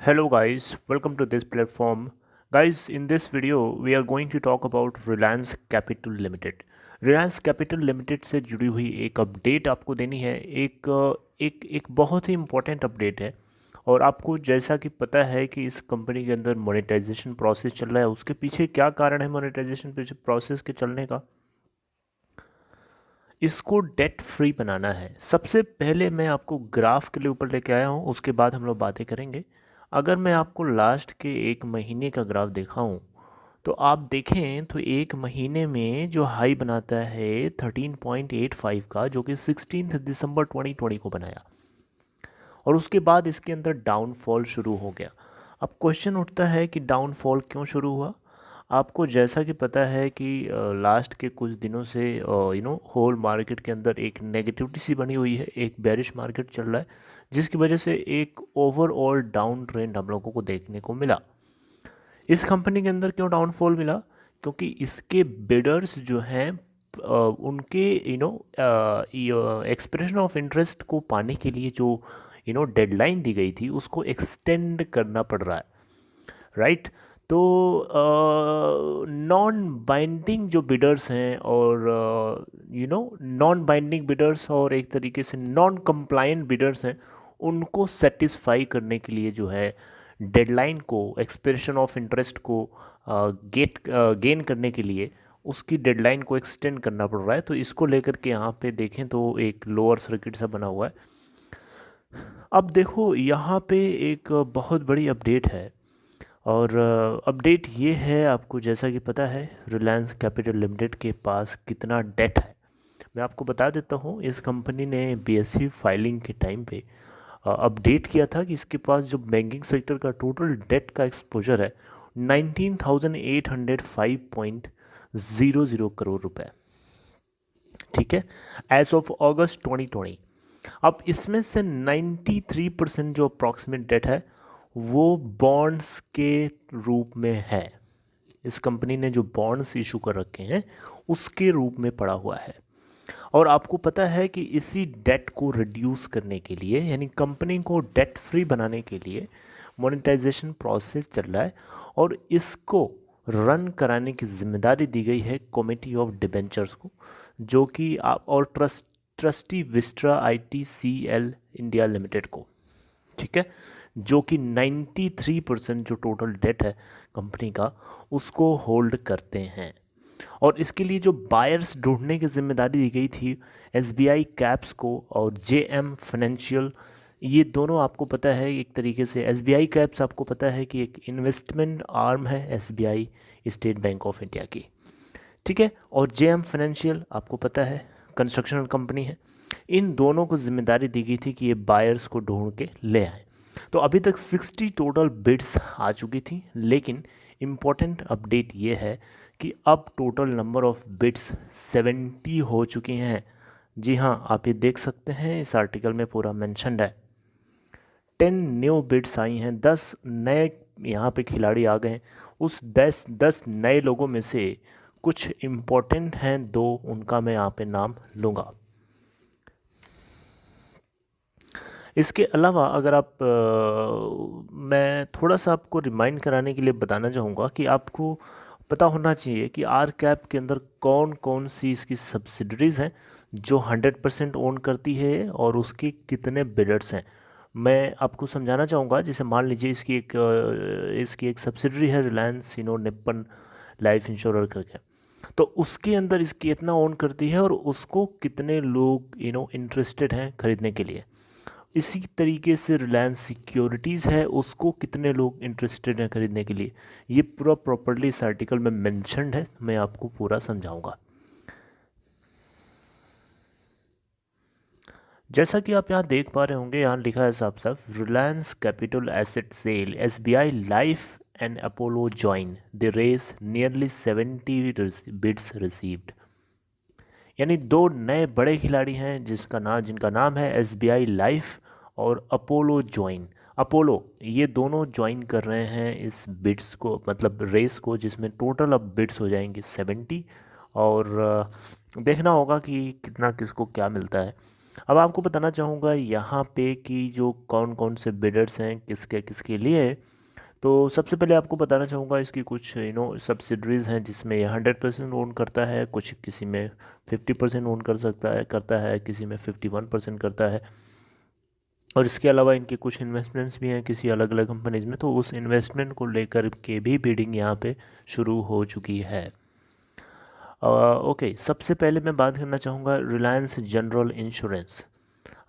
Hello guys, welcome to this platform. Guys, in this video we are going to talk about Reliance Capital Limited. Reliance Capital Limited से जुड़ी हुई एक update आपको देनी है। एक बहुत ही इम्पोर्टेंट अपडेट है और आपको जैसा कि पता है कि इस कंपनी के अंदर मोनेटाइजेशन प्रोसेस चल रहा है। उसके पीछे क्या कारण है मोनेटाइजेशन प्रोसेस के चलने का? इसको डेट फ्री बनाना है। सबसे पहले मैं आपको ग्राफ के लिए ऊपर लेके आया हूँ, उसके बाद हम लोग बातें करेंगे। अगर मैं आपको लास्ट के एक महीने का ग्राफ दिखाऊं तो आप देखें तो एक महीने में जो हाई बनाता है 13.85 का, जो कि 16 दिसंबर 2020 को बनाया और उसके बाद इसके अंदर डाउनफॉल शुरू हो गया। अब क्वेश्चन उठता है कि डाउनफॉल क्यों शुरू हुआ। आपको जैसा कि पता है कि लास्ट के कुछ दिनों से होल मार्केट के अंदर एक नेगेटिविटी सी बनी हुई है, एक बेरिश मार्केट चल रहा है, जिसकी वजह से एक ओवरऑल डाउन ट्रेंड हम लोगों को देखने को मिला। इस कंपनी के अंदर क्यों डाउनफॉल मिला? क्योंकि इसके बिडर्स जो हैं उनके एक्सप्रेशन ऑफ इंटरेस्ट को पाने के लिए जो डेडलाइन दी गई थी उसको एक्सटेंड करना पड़ रहा है, राइट? तो नॉन बाइंडिंग जो बिडर्स हैं और नॉन बाइंडिंग बिडर्स और एक तरीके से नॉन कंप्लायंट बिडर्स हैं, उनको सेटिस्फाई करने के लिए जो है डेडलाइन को, एक्सप्रेशन ऑफ इंटरेस्ट को गेन करने के लिए उसकी डेडलाइन को एक्सटेंड करना पड़ रहा है। तो इसको लेकर के यहाँ पे देखें तो एक लोअर सर्किट सा बना हुआ है। अब देखो यहाँ पे एक बहुत बड़ी अपडेट है और अपडेट ये है, आपको जैसा कि पता है रिलायंस कैपिटल लिमिटेड के पास कितना डेट है। मैं आपको बता देता हूँ, इस कंपनी ने बीएसई फाइलिंग के टाइम पे अपडेट किया था कि इसके पास जो बैंकिंग सेक्टर का टोटल डेट का एक्सपोजर है 19,805.00 करोड़ रुपए, ठीक है, एज ऑफ अगस्त 2020। अब इसमें से 93% जो अप्रॉक्सीमेट डेट है वो बॉन्ड्स के रूप में है। इस कंपनी ने जो बॉन्ड्स इशू कर रखे हैं उसके रूप में पड़ा हुआ है। और आपको पता है कि इसी डेट को रिड्यूस करने के लिए, यानी कंपनी को डेट फ्री बनाने के लिए मोनेटाइजेशन प्रोसेस चल रहा है और इसको रन कराने की जिम्मेदारी दी गई है कमेटी ऑफ डिबेंचर्स को, जो कि आप और ट्रस्टी विस्ट्रा ITCL इंडिया लिमिटेड को, ठीक है, जो कि 93% जो टोटल डेट है कंपनी का उसको होल्ड करते हैं। और इसके लिए जो बायर्स ढूंढने की जिम्मेदारी दी गई थी SBI कैप्स को और JM फाइनेंशियल, ये दोनों आपको पता है एक तरीके से SBI कैप्स आपको पता है कि एक इन्वेस्टमेंट आर्म है SBI state bank of India की, ठीक है, और JM फाइनेंशियल आपको पता है कंस्ट्रक्शन कंपनी है। इन दोनों को जिम्मेदारी दी गई थी कि ये बायर्स को ढूंढ के ले आए। तो अभी तक 60 टोटल बिड्स आ चुकी थी, लेकिन इम्पोर्टेंट अपडेट ये है कि अब टोटल नंबर ऑफ बिड्स 70 हो चुकी हैं। जी हाँ, आप ये देख सकते हैं, इस आर्टिकल में पूरा मेंशन्ड है। 10 न्यू बिड्स आई हैं, 10 नए यहाँ पे खिलाड़ी आ गए हैं। उस 10 नए लोगों में से कुछ इम्पोर्टेंट हैं, दो उनका मैं यहाँ पे नाम लूँगा। इसके अलावा अगर आप मैं थोड़ा सा आपको रिमाइंड कराने के लिए बताना चाहूँगा कि आपको पता होना चाहिए कि आर कैप के अंदर कौन कौन सी इसकी सब्सिडरीज़ हैं जो 100% ओन करती है और उसके कितने बिडर्स हैं। मैं आपको समझाना चाहूँगा, जैसे मान लीजिए इसकी एक सब्सिडरी है रिलायंस निप्पन लाइफ इंश्योर करके, तो उसके अंदर इसकी इतना ओन करती है और उसको कितने लोग इंटरेस्टेड हैं खरीदने के लिए। इसी तरीके से रिलायंस सिक्योरिटीज़ है, उसको कितने लोग इंटरेस्टेड हैं खरीदने के लिए। ये पूरा प्रॉपर्ली इस आर्टिकल में मेंशन्ड है, मैं आपको पूरा समझाऊंगा। जैसा कि आप यहाँ देख पा रहे होंगे, यहाँ लिखा है साफ साफ, Reliance Capital asset sale SBI life and Apollo join the race nearly 70 bids received. यानी दो नए बड़े खिलाड़ी हैं जिनका नाम है SBI लाइफ और अपोलो जॉइन। अपोलो, ये दोनों ज्वाइन कर रहे हैं इस बिड्स को, मतलब रेस को, जिसमें टोटल अब बिड्स हो जाएंगे 70 और देखना होगा कि कितना किसको क्या मिलता है। अब आपको बताना चाहूँगा यहाँ पे कि जो कौन कौन से बिडर्स हैं किसके किसके लिए। तो सबसे पहले आपको बताना चाहूँगा इसकी कुछ सब्सिडरीज़ हैं जिसमें ये 100% ओन करता है, कुछ किसी में 50% ओन करता है किसी में 51% करता है। और इसके अलावा इनके कुछ इन्वेस्टमेंट्स भी हैं किसी अलग अलग कंपनीज में, तो उस इन्वेस्टमेंट को लेकर के भी बिडिंग यहाँ पे शुरू हो चुकी है। ओके, सबसे पहले मैं बात करना चाहूँगा रिलायंस जनरल इंश्योरेंस।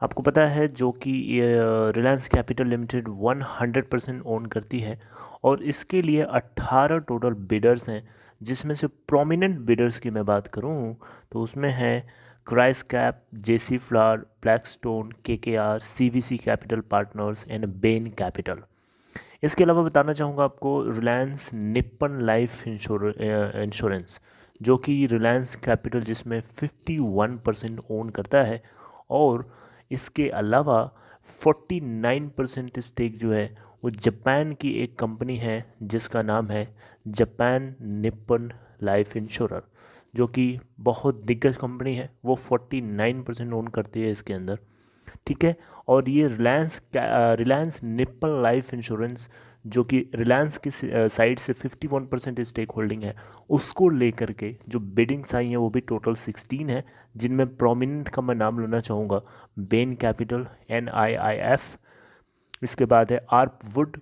आपको पता है जो कि ये रिलायंस कैपिटल लिमिटेड 100% ओन करती है और इसके लिए 18 टोटल बिडर्स हैं, जिसमें से प्रोमिनेंट बिडर्स की मैं बात करूं तो उसमें है Chrys Cap, J C Flower, Blackstone, KKR, CVC Capital Partners and Bain Capital. इसके अलावा बताना चाहूँगा आपको रिलायंस निप्पन लाइफ इंश्योरेंस, जो कि रिलायंस कैपिटल जिसमें 51% ओन करता है, और इसके अलावा 49% स्टेक जो है वो जापान की एक कंपनी है जिसका नाम है जापान निप्पन लाइफ इंश्योरर, जो कि बहुत दिग्गज कंपनी है, वो 49% ओन करती है इसके अंदर। ठीक है, और ये रिलायंस निप्पन लाइफ इंश्योरेंस जो कि रिलायंस की साइड से 51% स्टेक होल्डिंग है, उसको लेकर के जो बिडिंग्स आई हैं वो भी टोटल 16 है, जिनमें प्रोमिनेंट का मैं नाम लेना चाहूँगा बेन कैपिटल, NIIF, इसके बाद है आर्प वुड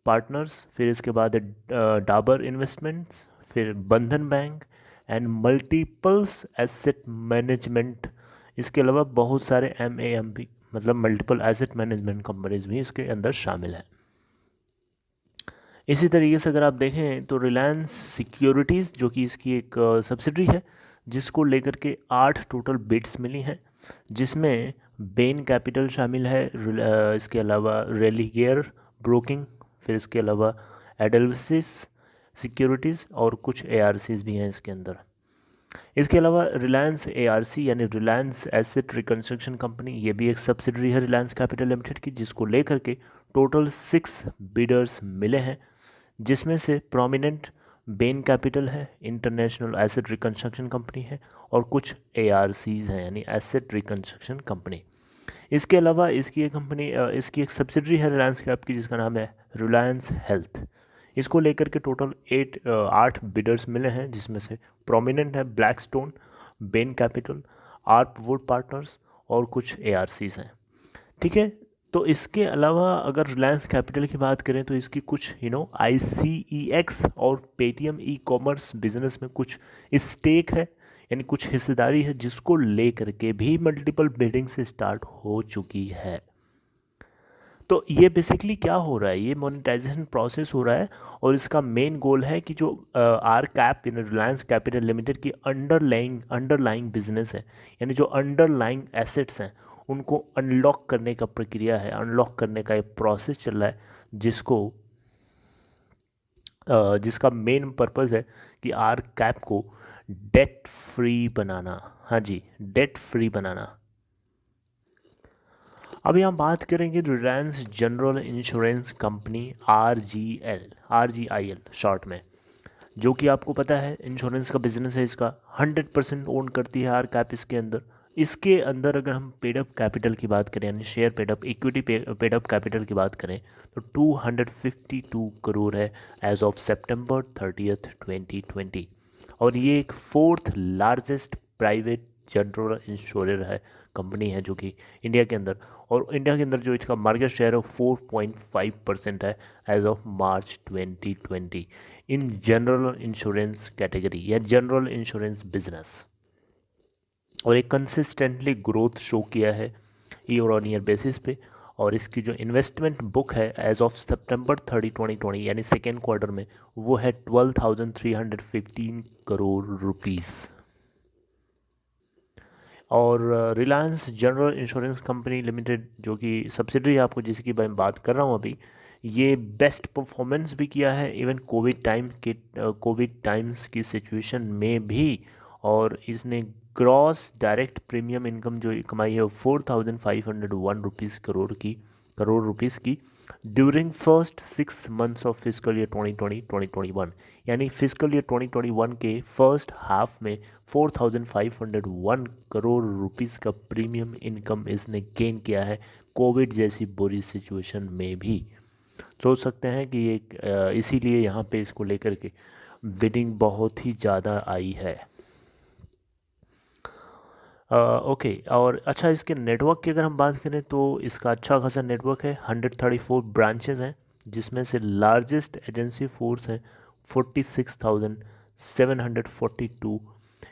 पार्टनर्स, फिर इसके बाद है डाबर इन्वेस्टमेंट्स, फिर बंधन bank and multiples asset management. इसके अलावा बहुत सारे MAMP मतलब मल्टीपल एसेट मैनेजमेंट कंपनीज भी इसके अंदर शामिल हैं। इसी तरीके से अगर आप देखें तो रिलायंस सिक्योरिटीज़ जो कि इसकी एक सब्सिडरी है, जिसको लेकर के 8 टोटल बिड्स मिली हैं, जिसमें बेन कैपिटल शामिल है, इसके अलावा रेलिगेयर ब्रोकिंग, फिर इसके अलावा एडल्विसिस सिक्योरिटीज़ और कुछ ARCs भी हैं इसके अंदर। इसके अलावा रिलायंस ARC यानी रिलायंस एसेट रिकंस्ट्रक्शन कंपनी, ये भी एक सब्सिडरी है रिलायंस कैपिटल लिमिटेड की, जिसको लेकर के टोटल 6 बिडर्स मिले हैं, जिसमें से प्रोमिनेंट बेन कैपिटल है, इंटरनेशनल एसेट रिकंस्ट्रक्शन कंपनी है, और कुछ ARCs हैं यानी एसेट रिकंस्ट्रक्शन कंपनी। इसके अलावा इसकी एक सब्सिडरी है रिलायंस कैप की जिसका नाम है रिलायंस हेल्थ। इसको लेकर के टोटल 8 बिडर्स मिले हैं, जिसमें से प्रोमिनेंट है Blackstone, Ben capital, ARP would partners और कुछ ARCs हैं। ठीक है, तो इसके अलावा अगर रिलायंस कैपिटल की बात करें तो इसकी कुछ ICEX और पेटीएम ई-कॉमर्स बिजनेस में कुछ स्टेक है यानी कुछ हिस्सेदारी है, जिसको लेकर के भी मल्टीपल बिडिंग से स्टार्ट हो चुकी है। तो ये बेसिकली क्या हो रहा है, ये मोनेटाइजेशन प्रोसेस हो रहा है, और इसका मेन गोल है कि जो R Cap in Reliance Capital Limited की अंडरलाइंग बिजनेस है, यानी जो अंडरलाइंग एसेट्स हैं उनको अनलॉक करने का प्रक्रिया है, अनलॉक करने का एक प्रोसेस चल रहा है, जिसका मेन पर्पज़ है कि आर कैप को डेट फ्री बनाना। हाँ जी, डेट फ्री बनाना। अब यहाँ बात करेंगे Reliance general insurance company RGIL short में, जो कि आपको पता है इंश्योरेंस का बिजनेस है, इसका 100% ओन करती है आर कैप इसके अंदर। इसके अंदर अगर हम पेड अप कैपिटल की बात करें यानी share paid up equity paid up capital की बात करें तो 252 करोड़ है एज ऑफ September 30th 2020, और ये एक 4th largest private general insurer है, कंपनी है जो कि इंडिया के अंदर, और इंडिया के अंदर जो इसका मार्केट शेयर है 4.5% है as of March 2020 in general insurance category या जनरल इंश्योरेंस बिजनेस, और एक कंसिस्टेंटली ग्रोथ शो किया है ईयर ऑन ईयर बेसिस पे। और इसकी जो इन्वेस्टमेंट बुक है एज ऑफ September 30 2020 यानी सेकेंड क्वार्टर में, वो है 12,315 करोड़ रुपीस। और Reliance general insurance company limited जो कि सब्सिडरी है आपको जिसकी मैं बात कर रहा हूँ अभी, ये बेस्ट परफॉर्मेंस भी किया है इवन कोविड टाइम्स की सिचुएशन में भी, और इसने ग्रॉस डायरेक्ट प्रीमियम इनकम जो कमाई है 4,501 रुपीज़ करोड़ की करोड़ रुपीस की during first 6 months of physical year 2020-2021, यानी फिजिकल ईयर 2021 के फर्स्ट हाफ में 4501 करोड़ रुपीस का प्रीमियम इनकम इसने गेन किया है कोविड जैसी बुरी सिचुएशन में भी। सोच सकते हैं कि ये इसीलिए यहाँ पे इसको लेकर के बिडिंग बहुत ही ज़्यादा आई है। ओके, और अच्छा इसके नेटवर्क की अगर हम बात करें तो इसका अच्छा खासा नेटवर्क है। 134 ब्रांचेस हैं, जिसमें से लार्जेस्ट एजेंसी फोर्स है 46,742।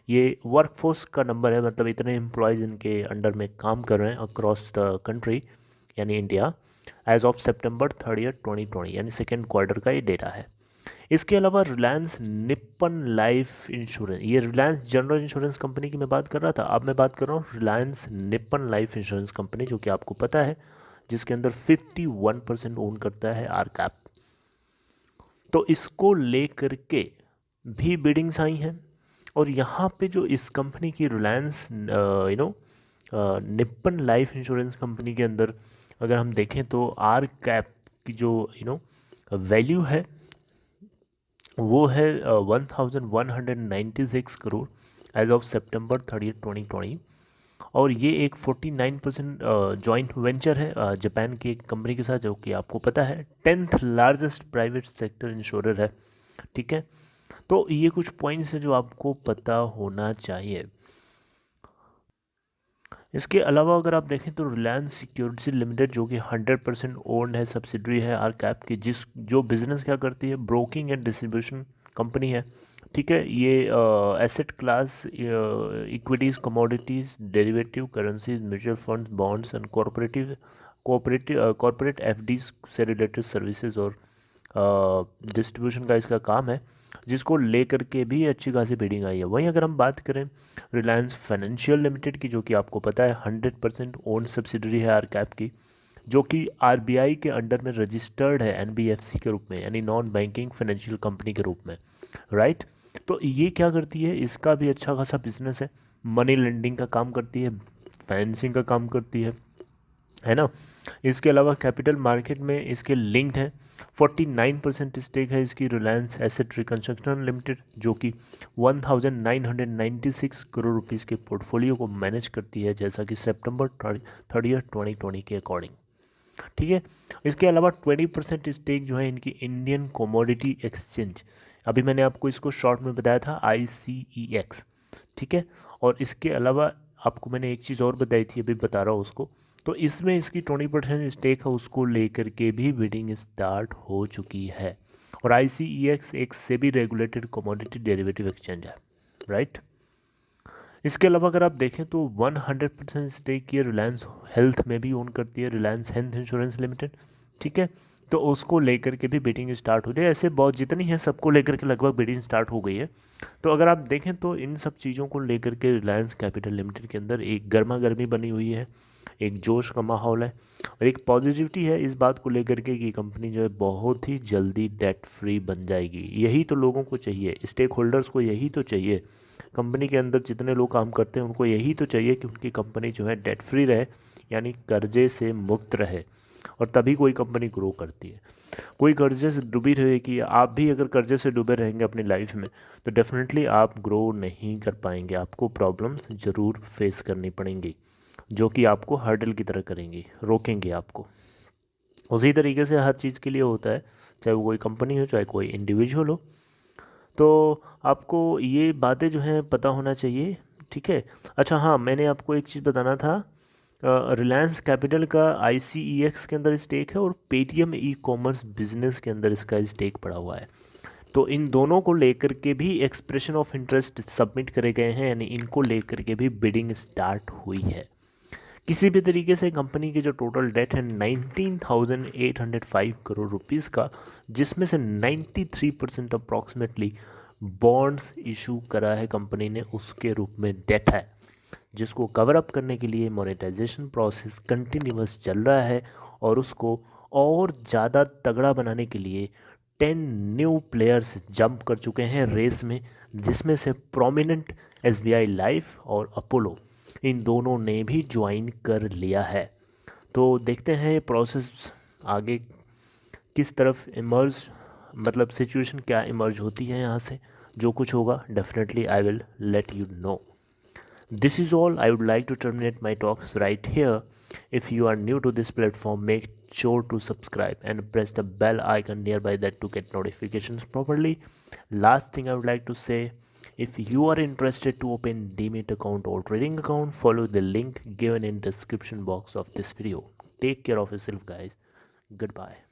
ये वर्कफोर्स का नंबर है, मतलब इतने एम्प्लॉयज़ इनके अंडर में काम कर रहे हैं अक्रॉस द कंट्री यानी इंडिया, एज ऑफ सितंबर 30, 2020, यानी सेकेंड क्वार्टर का ये डेटा है। इसके अलावा रिलायंस निप्पन लाइफ इंश्योरेंस, ये रिलायंस जनरल इंश्योरेंस कंपनी की मैं बात कर रहा था, अब मैं बात कर रहा हूँ Reliance Nippon life insurance company, जो कि आपको पता है जिसके अंदर 51% ओन करता है आर कैप। तो इसको लेकर के भी बिडिंग्स आई हैं, और यहाँ पे जो इस कंपनी की Reliance Nippon life insurance company के अंदर अगर हम देखें तो आर कैप की जो वैल्यू है वो है 1196 करोड़ एज ऑफ सितंबर 30, 2020, और ये एक 49% जॉइंट वेंचर है जापान की एक कंपनी के साथ, जो कि आपको पता है 10th largest private sector insurer है। ठीक है, तो ये कुछ पॉइंट्स हैं जो आपको पता होना चाहिए। इसके अलावा अगर आप देखें तो रिलायंस सिक्योरिटी लिमिटेड, जो कि 100% ओन्ड है, सब्सिडरी है आर कैप की, जो बिजनेस क्या करती है, ब्रोकिंग एंड डिस्ट्रीब्यूशन कंपनी है। ठीक है, ये asset class equities, commodities, derivative, currencies, mutual funds, bonds and corporate FDs से रिलेटेड सर्विसेज और डिस्ट्रीब्यूशन का इसका काम है, जिसको लेकर के भी अच्छी खासी बिडिंग आई है। वहीं अगर हम बात करें रिलायंस फाइनेंशियल लिमिटेड की, जो कि आपको पता है 100% ओन सब्सिडरी है आर कैप की, जो कि आरबीआई के अंडर में रजिस्टर्ड है एनबीएफसी के रूप में, यानी नॉन बैंकिंग फाइनेंशियल कंपनी के रूप में, राइट। तो ये क्या करती है, इसका भी अच्छा खासा बिजनेस है, मनी लेंडिंग का काम करती है, फाइनेंसिंग का काम करती है ना। इसके अलावा कैपिटल मार्केट में इसके लिंक्ड है। 49% स्टेक है इसकी रिलायंस एसेट रिकंस्ट्रक्शन लिमिटेड, जो कि 1996 करोड़ रुपीस के पोर्टफोलियो को मैनेज करती है, जैसा कि सितंबर 30, 2020 के अकॉर्डिंग। ठीक है, इसके अलावा 20% स्टेक जो है इनकी इंडियन कमोडिटी एक्सचेंज, अभी मैंने आपको इसको शॉर्ट में बताया था ICEX। ठीक है, और इसके अलावा आपको मैंने एक चीज़ और बताई थी, अभी बता रहा हूँ उसको। तो इसमें इसकी 20% स्टेक है, उसको लेकर के भी बिडिंग स्टार्ट हो चुकी है। और ICEX एक SEBI regulated commodity derivative exchange है, राइट। इसके अलावा अगर आप देखें तो 100% स्टेक ये रिलायंस हेल्थ में भी ओन करती है, रिलायंस हेल्थ इंश्योरेंस लिमिटेड। ठीक है, तो उसको लेकर के भी बिडिंग स्टार्ट हो जाए, ऐसे बहुत जितनी है सबको लेकर के लगभग बिडिंग स्टार्ट हो गई है। तो अगर आप देखें तो इन सब चीज़ों को लेकर के रिलायंस कैपिटल लिमिटेड के अंदर एक गर्मा गर्मी बनी हुई है, एक जोश का माहौल है, और एक पॉजिटिविटी है इस बात को लेकर के कि कंपनी जो है बहुत ही जल्दी डेट फ्री बन जाएगी। यही तो लोगों को चाहिए, स्टेक होल्डर्स को यही तो चाहिए, कंपनी के अंदर जितने लोग काम करते हैं उनको यही तो चाहिए कि उनकी कंपनी जो है डेट फ्री रहे, यानी कर्जे से मुक्त रहे, और तभी कोई कंपनी ग्रो करती है। कोई कर्जे से डूबी रहेगी, आप भी अगर कर्जे से डूबे रहेंगे अपनी लाइफ में, तो डेफिनेटली आप ग्रो नहीं कर पाएंगे, आपको प्रॉब्लम्स ज़रूर फेस करनी पड़ेंगी, जो कि आपको हर्डल की तरह करेंगी, रोकेंगे आपको। उसी तरीके से हर चीज़ के लिए होता है, चाहे वो कोई कंपनी हो, चाहे कोई इंडिविजुअल हो। तो आपको ये बातें जो हैं पता होना चाहिए। ठीक है, अच्छा हाँ, मैंने आपको एक चीज़ बताना था, रिलायंस कैपिटल का ICEX के अंदर स्टेक है, और पेटीएम ई कॉमर्स बिजनेस के अंदर इसका स्टेक पड़ा हुआ है। तो इन दोनों को लेकर के भी एक्सप्रेशन ऑफ इंटरेस्ट सबमिट करे गए हैं, यानी इनको लेकर के भी बिडिंग स्टार्ट हुई है। किसी भी तरीके से कंपनी की जो टोटल डेट है 19,805 करोड़ रुपीस का, जिसमें से 93% अप्रॉक्सीमेटली बॉन्ड्स इशू करा है कंपनी ने, उसके रूप में डेट है, जिसको कवर अप करने के लिए मोनेटाइजेशन प्रोसेस कंटिन्यूअस चल रहा है, और उसको और ज़्यादा तगड़ा बनाने के लिए 10 न्यू प्लेयर्स जंप कर चुके हैं रेस में, जिसमें से प्रोमिनेंट SBI लाइफ और अपोलो, इन दोनों ने भी ज्वाइन कर लिया है। तो देखते हैं ये प्रोसेस आगे किस तरफ इमर्ज, मतलब सिचुएशन क्या इमर्ज होती है यहाँ से। जो कुछ होगा definitely I will let you know. This is all. I would like to terminate my talks right here. If you are new to this platform, make sure to subscribe and press the bell icon nearby that to get notifications properly. Last thing I would like to say, if you are interested to open Demat account or trading account, follow the link given in description box of this video. Take care of yourself, guys. Goodbye.